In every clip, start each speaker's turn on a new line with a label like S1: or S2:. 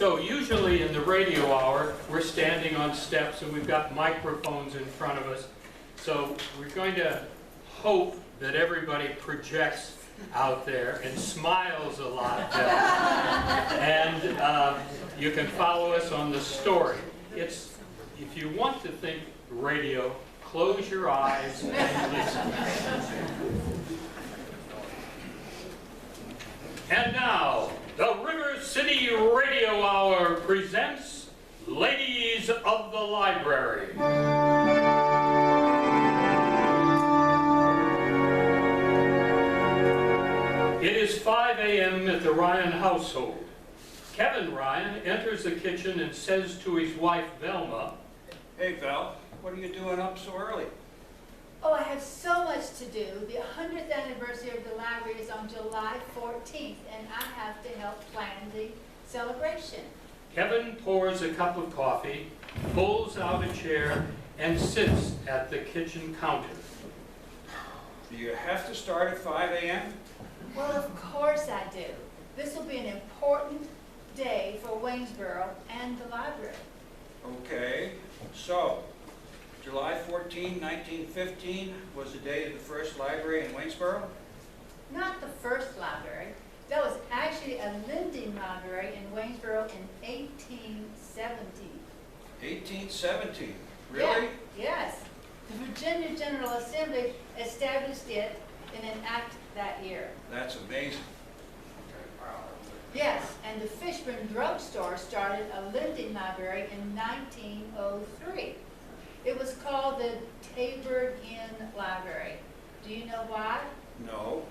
S1: So usually in the radio hour, we're standing on steps and we've got microphones in front of us. So we're going to hope that everybody projects out there and smiles a lot. And you can follow us on the story. If you want to think radio, close your eyes and listen. And now, the River City Radio Hour presents Ladies of the Library. It is 5 a.m. at the Ryan household. Kevin Ryan enters the kitchen and says to his wife, Velma,
S2: "Hey, Val, what are you doing up so early?"
S3: Oh, I have so much to do. The 100th anniversary of the library is on July 14th, and I have to help plan the celebration.
S1: Kevin pours a cup of coffee, pulls out a chair, and sits at the kitchen counter.
S2: Do you have to start at 5 a.m.?
S3: Well, of course I do. This will be an important day for Waynesboro and the library.
S2: Okay, so July 14, 1915 was the date of the first library in Waynesboro?
S3: Not the first library. That was actually a lending library in Waynesboro in 1817.
S2: 1817, really?
S3: Yeah, yes. The Virginia General Assembly established it in an act that year.
S2: That's amazing.
S3: Yes, and the Fishburne Drug Store started a lending library in 1903. It was called the Tabard Inn Library. Do you know why?
S2: No.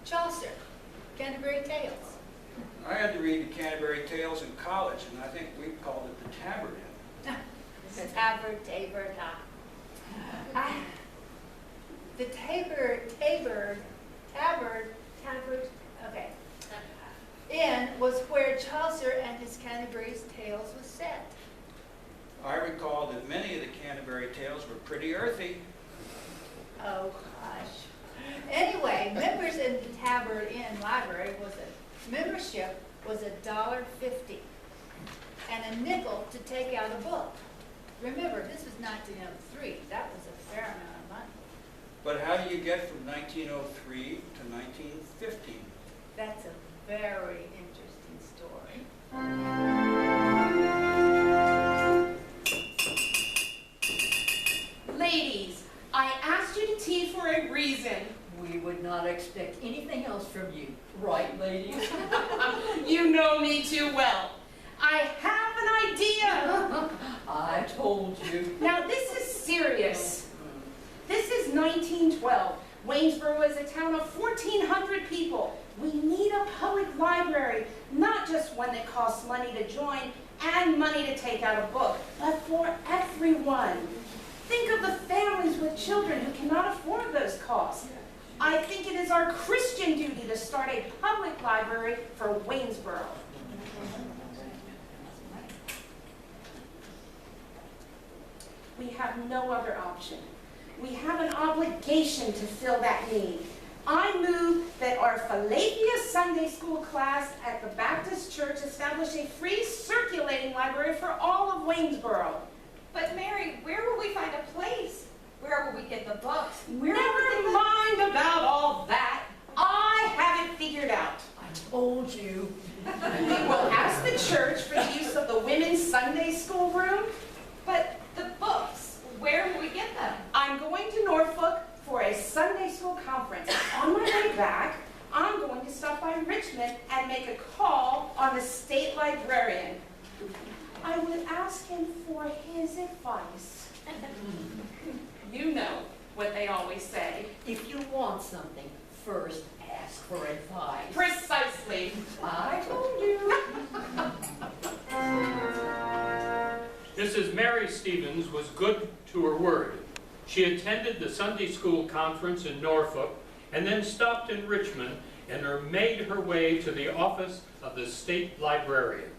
S3: Chaucer, Canterbury Tales.
S2: I had to read the Canterbury Tales in college, and I think we called it the Tabard Inn.
S3: Tabard, the Tabard, okay. Inn was where Chaucer and his Canterbury Tales was set.
S2: I recall that many of the Canterbury Tales were pretty earthy.
S3: Oh, gosh. Anyway, members in the Tabard Inn Library membership was $1.50 and a nickel to take out a book. Remember, this was 1903. That was a fair amount of money.
S2: But how do you get from 1903 to 1915?
S3: That's a very interesting story.
S4: Ladies, I asked you to tea for a reason.
S5: We would not expect anything else from you. Right, ladies?
S4: You know me too well. I have an idea.
S5: I told you.
S4: Now, this is serious. This is 1912. Waynesboro is a town of 1,400 people. We need a public library, not just one that costs money to join and money to take out a book, but for everyone. Think of the families with children who cannot afford those costs. I think it is our Christian duty to start a public library for Waynesboro. We have no other option. We have an obligation to fill that need. I move that our Philapia Sunday School class at the Baptist Church establish a free circulating library for all of Waynesboro.
S6: But Mary, where will we find a place? Where will we get the books?
S4: Never mind about all that. I have it figured out.
S5: I told you.
S4: We will ask the church for the use of the women's Sunday school room.
S6: But the books, where will we get them?
S4: I'm going to Norfolk for a Sunday school conference. On my way back, I'm going to stop by Richmond and make a call on the state librarian. I would ask him for his advice. You know what they always say.
S5: If you want something, first ask for advice.
S4: Precisely.
S5: I told you.
S1: Mrs. Mary Stevens was good to her word. She attended the Sunday school conference in Norfolk and then stopped in Richmond and made her way to the office of the state librarian.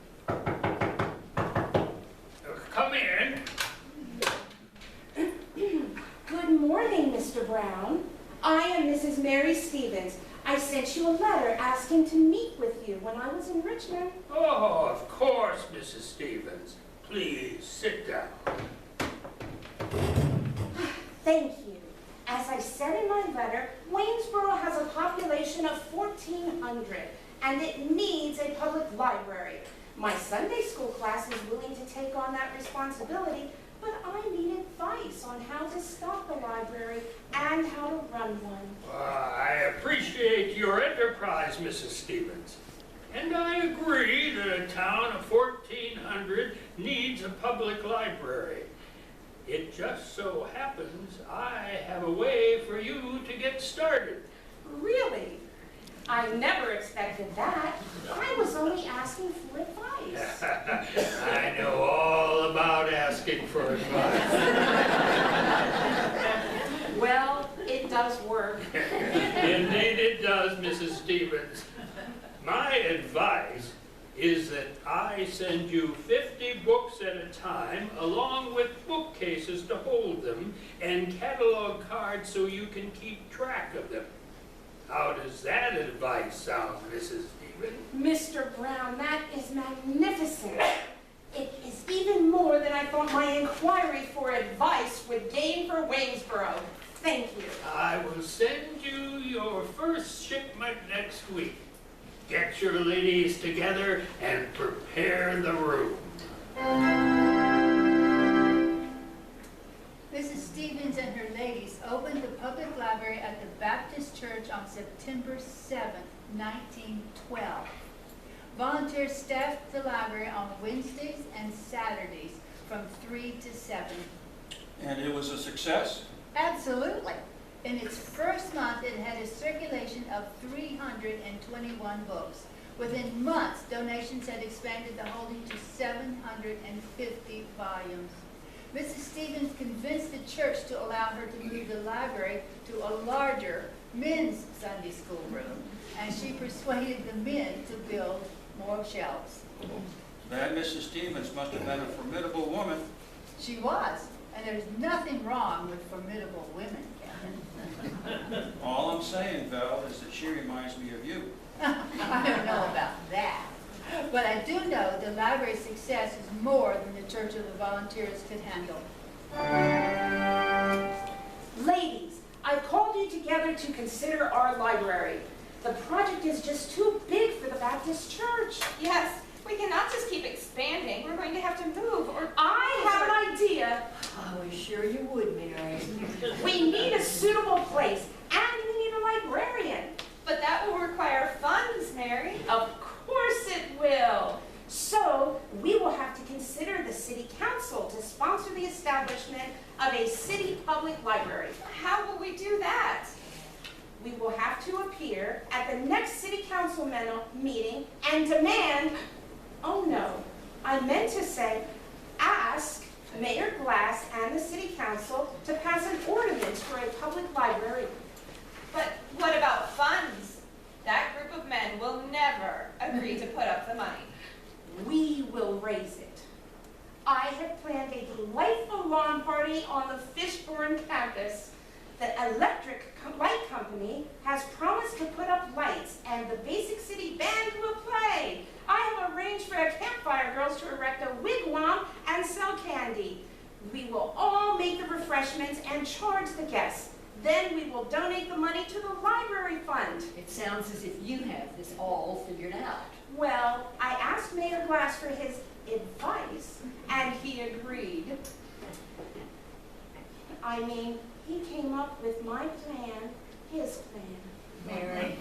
S1: Come in.
S4: Good morning, Mr. Brown. I am Mrs. Mary Stevens. I sent you a letter asking to meet with you when I was in Richmond.
S1: Oh, of course, Mrs. Stevens. Please, sit down.
S4: Thank you. As I said in my letter, Waynesboro has a population of 1,400, and it needs a public library. My Sunday school class is willing to take on that responsibility, but I need advice on how to stock a library and how to run one.
S1: I appreciate your enterprise, Mrs. Stevens. And I agree that a town of 1,400 needs a public library. It just so happens I have a way for you to get started.
S4: Really? I never expected that. I was only asking for advice.
S1: I know all about asking for advice.
S4: Well, it does work.
S1: Indeed it does, Mrs. Stevens. My advice is that I send you 50 books at a time, along with bookcases to hold them, and catalog cards so you can keep track of them. How does that advice sound, Mrs. Stevens?
S4: Mr. Brown, that is magnificent. It is even more than I thought my inquiry for advice would gain for Waynesboro. Thank you.
S1: I will send you your first shipment next week. Get your ladies together and prepare the room.
S3: Mrs. Stevens and her ladies opened the public library at the Baptist Church on September 7th, 1912. Volunteers staffed the library on Wednesdays and Saturdays from 3 to 7.
S2: And it was a success?
S3: Absolutely. In its first month, it had a circulation of 321 books. Within months, donations had expanded the holding to 750 volumes. Mrs. Stevens convinced the church to allow her to move the library to a larger men's Sunday school room, and she persuaded the men to build more shelves.
S2: That Mrs. Stevens must have been a formidable woman.
S3: She was, and there's nothing wrong with formidable women, Kevin.
S2: All I'm saying, Val, is that she reminds me of you.
S3: I don't know about that. But I do know the library's success is more than the Church of the Volunteers could handle.
S4: Ladies, I've called you together to consider our library. The project is just too big for the Baptist Church.
S6: Yes, we cannot just keep expanding. We're going to have to move or...
S4: I have an idea.
S5: I was sure you would, Mary.
S4: We need a suitable place, and we need a librarian.
S6: But that will require funds, Mary.
S4: Of course it will. So we will have to consider the city council to sponsor the establishment of a city public library.
S6: How will we do that?
S4: We will have to appear at the next city council meeting and demand, oh no, I meant to say, ask Mayor Glass and the city council to pass an ordinance for a public library.
S6: But what about funds? That group of men will never agree to put up the money.
S4: We will raise it. I have planned a delightful lawn party on the Fishburne campus. The electric light company has promised to put up lights, and the Basic City Band will play. I have arranged for the Campfire Girls to erect a wigwam and sell candy. We will all make the refreshments and charge the guests. Then we will donate the money to the library fund.
S5: It sounds as if you have this all figured out.
S4: Well, I asked Mayor Glass for his advice, and he agreed. I mean, he came up with my plan, his plan.
S5: Mary,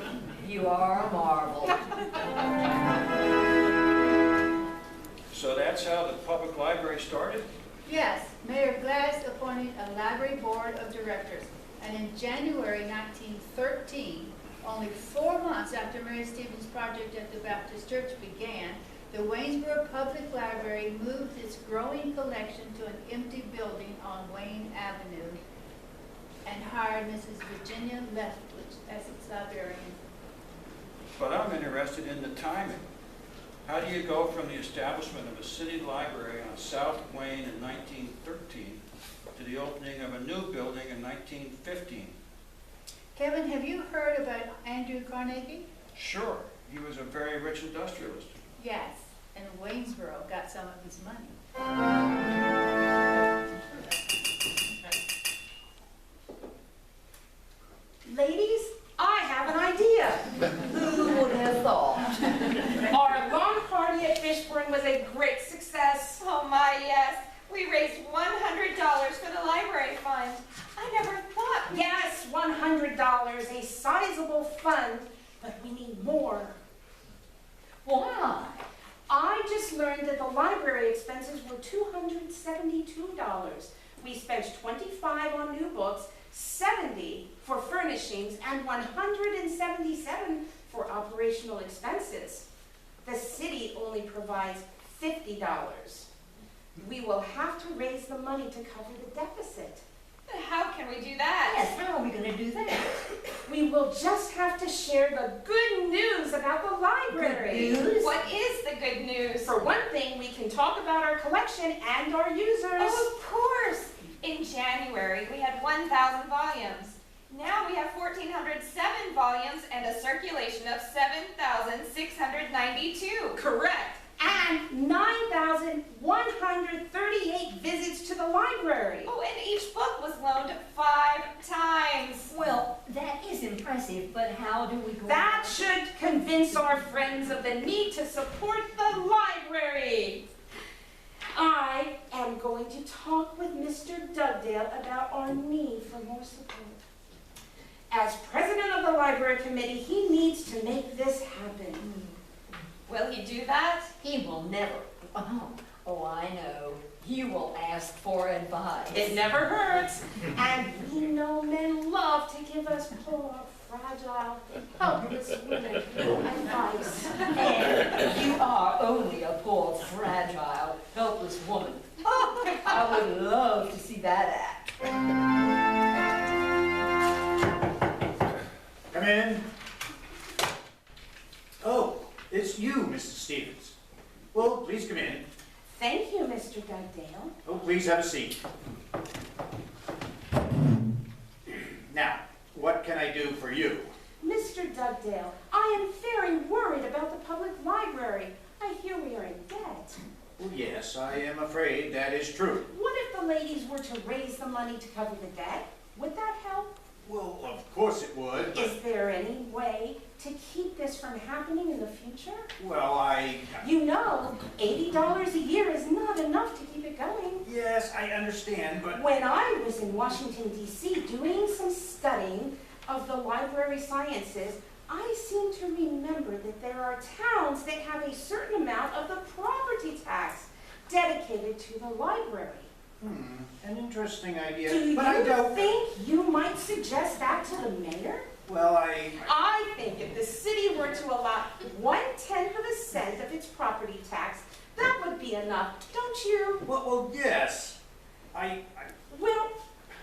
S5: you are a marvel.
S2: So that's how the public library started?
S3: Yes, Mayor Glass appointed a library board of directors. And in January 1913, only 4 months after Mary Stevens' project at the Baptist Church began, the Waynesboro Public Library moved its growing collection to an empty building on Wayne Avenue and hired Mrs. Virginia Leftwich as its librarian.
S2: But I'm interested in the timing. How do you go from the establishment of a city library on South Wayne in 1913 to the opening of a new building in 1915?
S3: Kevin, have you heard about Andrew Carnegie?
S2: Sure, he was a very rich industrialist.
S3: Yes, and Waynesboro got some of his money.
S4: Ladies, I have an idea.
S5: Who would have thought?
S4: Our lawn party at Fishburne was a great success.
S6: Oh my, yes. We raised $100 for the library fund. I never thought.
S4: Yes, $100, a sizable fund, but we need more.
S5: Why?
S4: I just learned that the library expenses were $272. We spent $25 on new books, $70 for furnishings, and $177 for operational expenses. The city only provides $50. We will have to raise the money to cover the deficit.
S6: How can we do that?
S5: Yes, how are we going to do that?
S4: We will just have to share the good news about the library.
S5: Good news?
S6: What is the good news?
S4: For one thing, we can talk about our collection and our users.
S6: Oh, of course. In January, we had 1,000 volumes. Now we have 1,407 volumes and a circulation of 7,692.
S4: Correct. And 9,138 visits to the library.
S6: Oh, and each book was loaned 5 times.
S5: Well, that is impressive, but how do we go
S4: That
S5: about it?
S4: should convince our friends of the need to support the library. I am going to talk with Mr. Dugdale about our need for more support. As president of the library committee, he needs to make this happen.
S6: Will he do that?
S5: He will never. Oh, I know. He will ask for advice.
S4: It never hurts. And we know men love to give us poor, fragile, helpless women advice.
S5: And you are only a poor, fragile, helpless woman. I would love to see that act.
S7: Come in. Oh, it's you, Mrs. Stevens. Well, please come in.
S4: Thank you, Mr. Dugdale.
S7: Oh, please have a seat. Now, what can I do for you?
S4: Mr. Dugdale, I am very worried about the public library. I hear we are in debt.
S7: Well, yes, I am afraid that is true.
S4: What if the ladies were to raise the money to cover the debt? Would that help?
S7: Well, of course it would.
S4: Is there any way to keep this from happening in the future?
S7: Well,
S4: You know, $80 a year is not enough to keep it going.
S7: Yes, I understand, but...
S4: When I was in Washington, D.C. doing some studying of the library sciences, I seem to remember that there are towns that have a certain amount of the property tax dedicated to the library.
S7: An interesting idea.
S4: Do
S7: but I
S4: you
S7: don't...
S4: think you might suggest that to the mayor?
S7: Well,
S4: I think if the city were to allot 1/10 of a cent of its property tax, that would be enough, don't you?
S7: Well, yes.
S4: Well,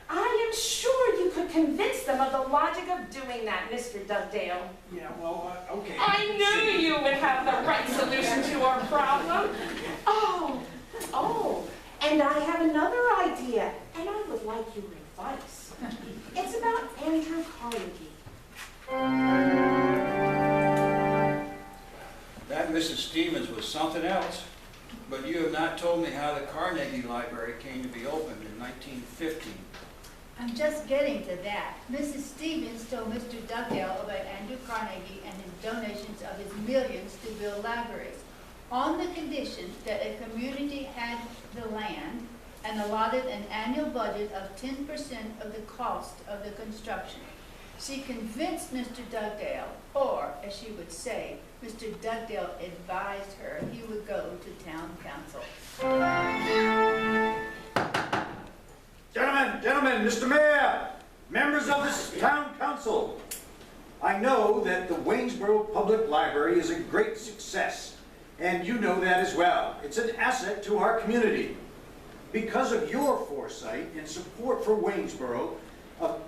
S4: I am sure you could convince them of the logic of doing that, Mr. Dugdale.
S7: Yeah, well, okay.
S4: I knew you would have the right solution to our problem. Oh, and I have another idea, and I would like your advice. It's about Andrew Carnegie.
S2: That Mrs. Stevens was something else. But you have not told me how the Carnegie Library came to be opened in 1915.
S3: I'm just getting to that. Mrs. Stevens told Mr. Dugdale about Andrew Carnegie and his donations of his millions to build libraries, on the condition that a community had the land and allotted an annual budget of 10% of the cost of the construction. She convinced Mr. Dugdale, or as she would say, Mr. Dugdale advised her he would go to town council.
S7: Gentlemen, Mr. Mayor, members of this town council. I know that the Waynesboro Public Library is a great success, and you know that as well. It's an asset to our community. Because of your foresight and support for Waynesboro,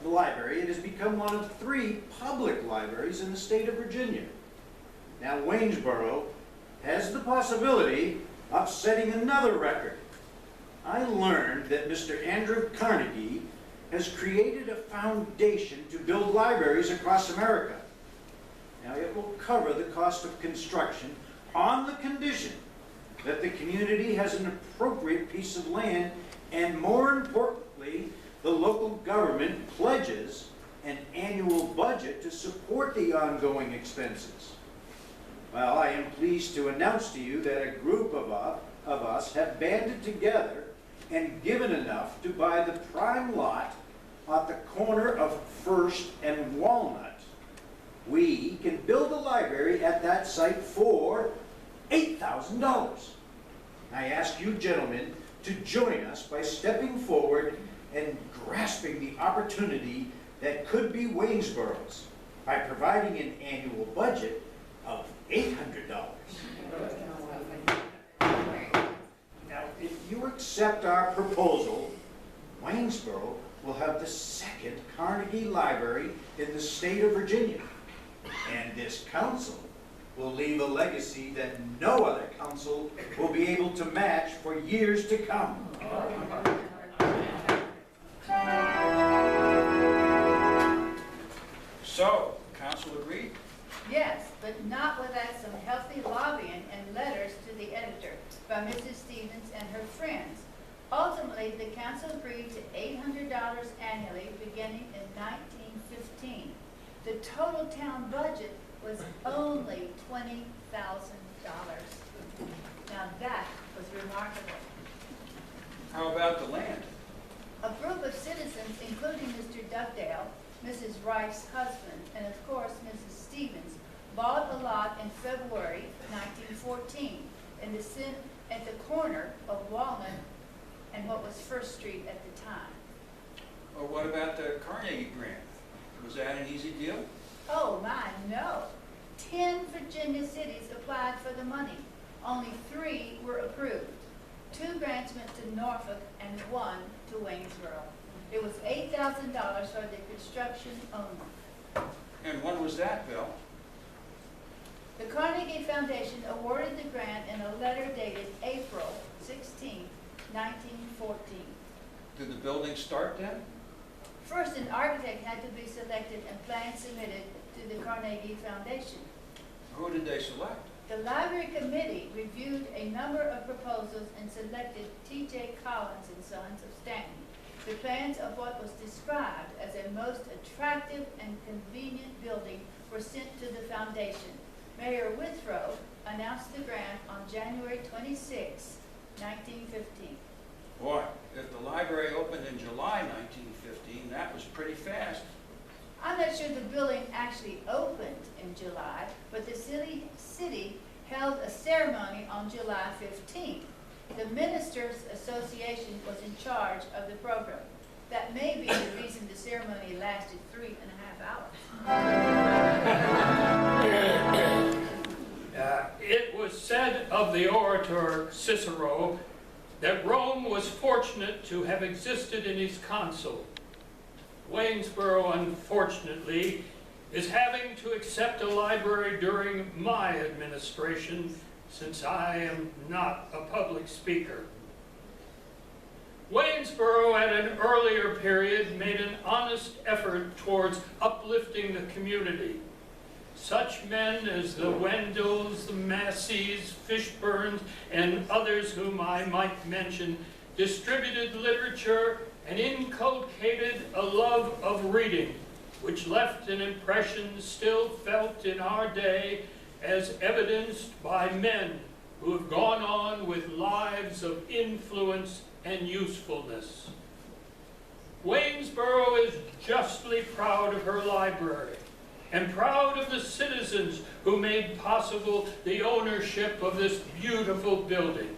S7: the library, it has become one of 3 public libraries in the state of Virginia. Now, Waynesboro has the possibility of setting another record. I learned that Mr. Andrew Carnegie has created a foundation to build libraries across America. Now, it will cover the cost of construction on the condition that the community has an appropriate piece of land, and more importantly, the local government pledges an annual budget to support the ongoing expenses. Well, I am pleased to announce to you that a group of us have banded together and given enough to buy the prime lot at the corner of First and Walnut. We can build a library at that site for $8,000. I ask you gentlemen to join us by stepping forward and grasping the opportunity that could be Waynesboro's by providing an annual budget of $800. Now, if you accept our proposal, Waynesboro will have the second Carnegie Library in the state of Virginia. And this council will leave a legacy that no other council will be able to match for years to come.
S2: So, council agreed?
S3: Yes, but not without some healthy lobbying and letters to the editor by Mrs. Stevens and her friends. Ultimately, the council agreed to $800 annually beginning in 1915. The total town budget was only $20,000. Now that was remarkable.
S2: How about the land?
S3: A group of citizens, including Mr. Dugdale, Mrs. Wright's husband, and of course Mrs. Stevens, bought a lot in February 1914 at the corner of Walnut and what was First Street at the time.
S2: Or what about the Carnegie grant? Was that an easy deal?
S3: Oh my, no. 10 Virginia cities applied for the money. Only 3 were approved. 2 grants went to Norfolk and 1 to Waynesboro. It was $8,000 for the construction only.
S2: And when was that, Bill?
S3: The Carnegie Foundation awarded the grant in a letter dated April 16, 1914.
S2: Did the building start then?
S3: First, an architect had to be selected and plans submitted to the Carnegie Foundation.
S2: Who did they select?
S3: The library committee reviewed a number of proposals and selected T.J. Collins and Sons of Stanton. The plans of what was described as a most attractive and convenient building were sent to the foundation. Mayor Withrow announced the grant on January 26, 1915.
S2: Boy, if the library opened in July 1915, that was pretty fast.
S3: I'm not sure the building actually opened in July, but the city held a ceremony on July 15th. The Ministers Association was in charge of the program. That may be the reason the ceremony lasted 3.5 hours.
S1: It was said of the orator Cicero that Rome was fortunate to have existed in his consul. Waynesboro, unfortunately, is having to accept a library during my administration, since I am not a public speaker. Waynesboro, at an earlier period, made an honest effort towards uplifting the community. Such men as the Wendells, the Masseys, Fishburns, and others whom I might mention distributed literature and inculcated a love of reading, which left an impression still felt in our day, as evidenced by men who have gone on with lives of influence and usefulness. Waynesboro is justly proud of her library and proud of the citizens who made possible the ownership of this beautiful building.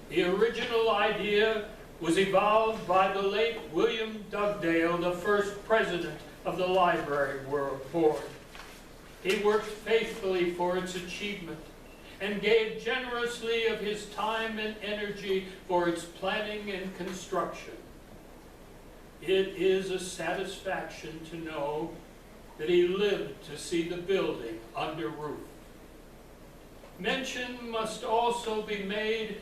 S1: The original idea was evolved by the late William Dugdale, the first president of the library board. He worked faithfully for its achievement and gave generously of his time and energy for its planning and construction. It is a satisfaction to know that he lived to see the building under roof. Mention must also be made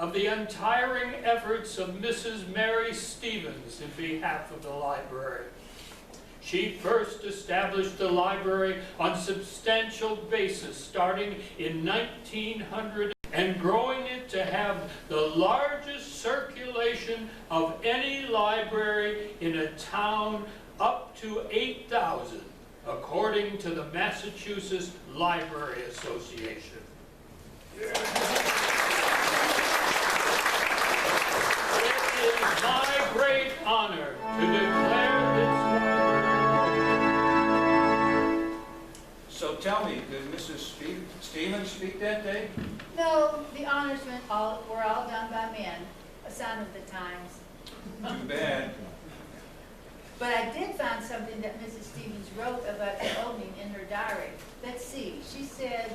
S1: of the untiring efforts of Mrs. Mary Stevens in behalf of the library. She first established the library on a substantial basis starting in 1900 and growing it to have the largest circulation of any library in a town, up to 8,000, according to the Massachusetts Library Association. It is my great honor to declare this library.
S2: So tell me, did Mrs. Stevens speak that day?
S3: No, the honors were all done by men, a sign of the times.
S2: Too bad.
S3: But I did find something that Mrs. Stevens wrote about the opening in her diary. Let's see, she said,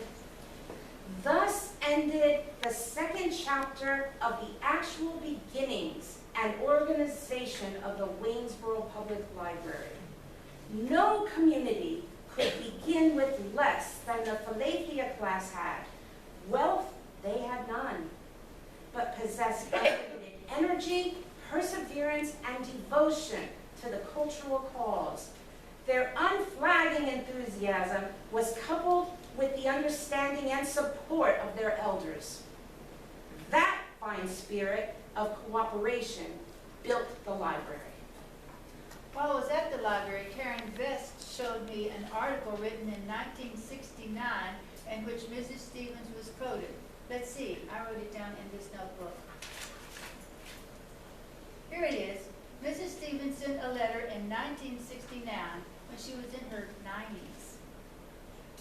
S4: Thus ended the second chapter of the actual beginnings and organization of the Waynesboro Public Library. No community could begin with less than the Philadelphia class had. Wealth they had none, but possessed unlimited energy, perseverance, and devotion to the cultural cause. Their unflagging enthusiasm was coupled with the understanding and support of their elders. That fine spirit of cooperation built the library.
S3: while I was at the library, Karen Vest showed me an article written in 1969 in which Mrs. Stevens was quoted. Let's see, I wrote it down in this notebook. Here it is. Mrs. Stevens sent a letter in 1969 when she was in her 90s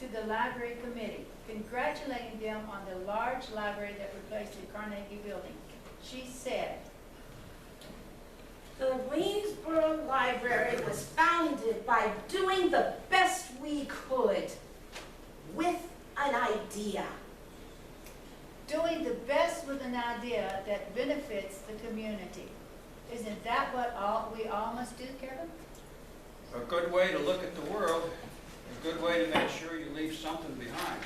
S3: to the library committee, congratulating them on the large library that replaced the Carnegie building. She said,
S4: The Waynesboro Library was founded by doing the best we could with an idea.
S3: doing the best with an idea that benefits the community. Isn't that what we all must do, Kevin?
S2: A good way to look at the world, a good way to make sure you leave something behind.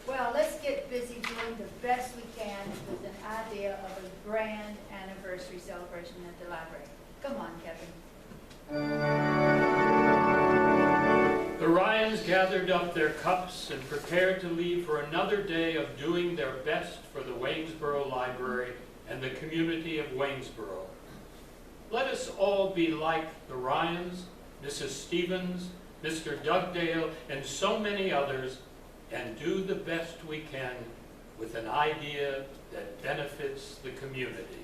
S3: Well, let's get busy doing the best we can with an idea of a grand anniversary celebration at the library. Come on, Kevin.
S1: The Ryans gathered up their cups and prepared to leave for another day of doing their best for the Waynesboro Library and the community of Waynesboro. Let us all be like the Ryans, Mrs. Stevens, Mr. Dugdale, and so many others, and do the best we can with an idea that benefits the community.